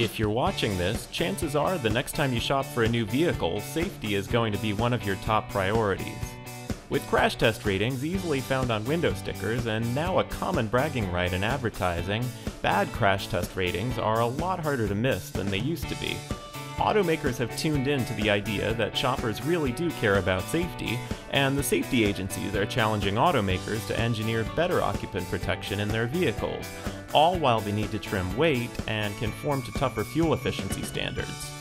If you're watching this, chances are the next time you shop for a new vehicle, safety is going to be one of your top priorities. With crash test ratings easily found on window stickers and now a common bragging right in advertising, bad crash test ratings are a lot harder to miss than they used to be. Automakers have tuned in to the idea that shoppers really do care about safety, and the safety agencies are challenging automakers to engineer better occupant protection in their vehicles, all while they need to trim weight and conform to tougher fuel efficiency standards.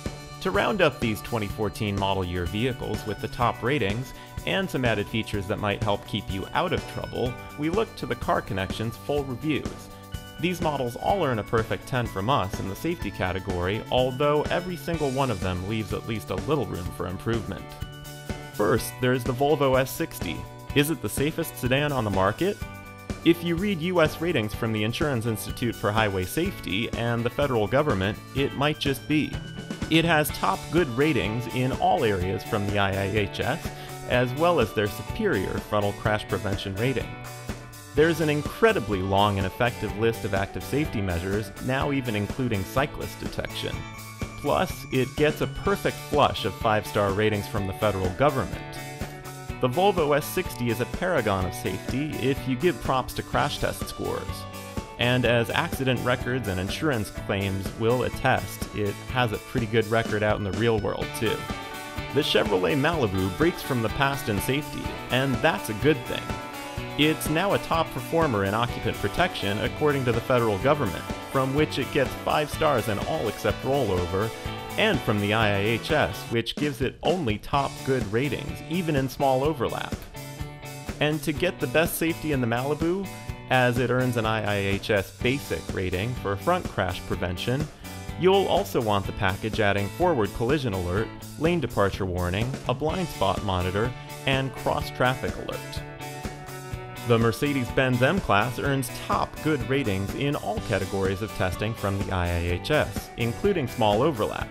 To round up these 2014 model year vehicles with the top ratings, and some added features that might help keep you out of trouble, we look to the Car Connection's full reviews. These models all earn a perfect 10 from us in the safety category, although every single one of them leaves at least a little room for improvement. First, there's the Volvo S60. Is it the safest sedan on the market? If you read US ratings from the Insurance Institute for Highway Safety and the federal government, it might just be. It has top good ratings in all areas from the IIHS, as well as their superior frontal crash prevention rating. There's an incredibly long and effective list of active safety measures, now even including cyclist detection. Plus, it gets a perfect flush of 5-star ratings from the federal government. The Volvo S60 is a paragon of safety if you give props to crash test scores. And as accident records and insurance claims will attest, it has a pretty good record out in the real world too. The Chevrolet Malibu breaks from the past in safety, and that's a good thing. It's now a top performer in occupant protection according to the federal government, from which it gets 5 stars in all except rollover, and from the IIHS, which gives it only top good ratings, even in small overlap. And to get the best safety in the Malibu, as it earns an IIHS basic rating for front crash prevention, you'll also want the package adding forward collision alert, lane departure warning, a blind spot monitor, and cross-traffic alert. The Mercedes-Benz M-Class earns top good ratings in all categories of testing from the IIHS, including small overlap,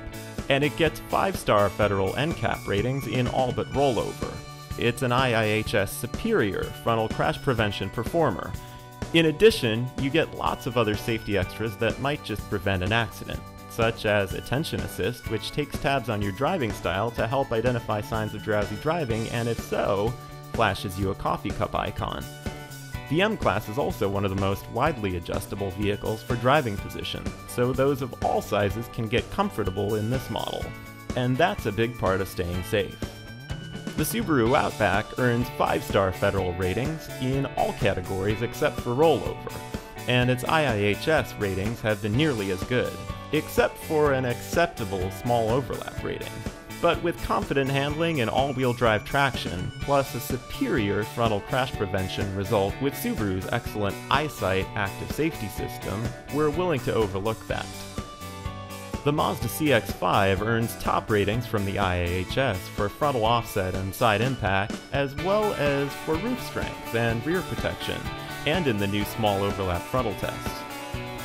and it gets 5-star federal NCAP ratings in all but rollover. It's an IIHS superior frontal crash prevention performer. In addition, you get lots of other safety extras that might just prevent an accident, such as Attention Assist, which takes tabs on your driving style to help identify signs of drowsy driving, and if so, flashes you a coffee cup icon. The M-Class is also one of the most widely adjustable vehicles for driving position, so those of all sizes can get comfortable in this model, and that's a big part of staying safe. The Subaru Outback earns 5-star federal ratings in all categories except for rollover, and its IIHS ratings have been nearly as good, except for an acceptable small overlap rating. But with confident handling and all-wheel drive traction, plus a superior frontal crash prevention result with Subaru's excellent EyeSight active safety system, we're willing to overlook that. The Mazda CX-5 earns top ratings from the IIHS for frontal offset and side impact, as well as for roof strength and rear protection, and in the new small overlap frontal test.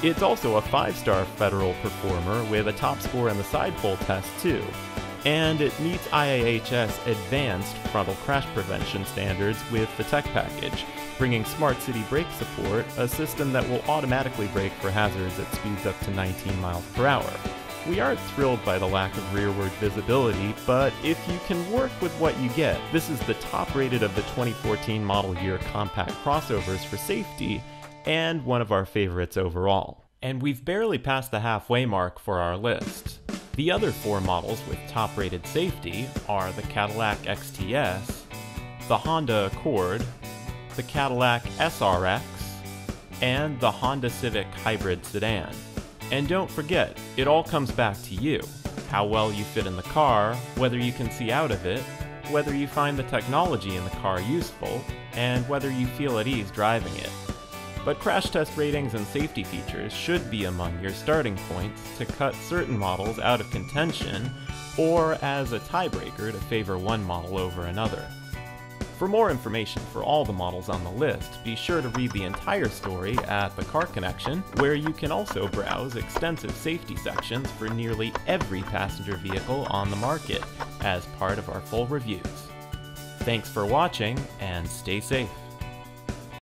It's also a 5-star federal performer with a top score in the side pole test too, and it meets IIHS advanced frontal crash prevention standards with the tech package, bringing Smart City brake support, a system that will automatically brake for hazards at speeds up to 19 miles per hour. We aren't thrilled by the lack of rearward visibility, but if you can work with what you get, this is the top rated of the 2014 model year compact crossovers for safety, and one of our favorites overall. And we've barely passed the halfway mark for our list. The other 4 models with top-rated safety are the Cadillac XTS, the Honda Accord, the Cadillac SRX, and the Honda Civic Hybrid Sedan. And don't forget, it all comes back to you. How well you fit in the car, whether you can see out of it, whether you find the technology in the car useful, and whether you feel at ease driving it. But crash test ratings and safety features should be among your starting points to cut certain models out of contention, or as a tiebreaker to favor one model over another. For more information for all the models on the list, be sure to read the entire story at The Car Connection, where you can also browse extensive safety sections for nearly every passenger vehicle on the market as part of our full reviews. Thanks for watching, and stay safe.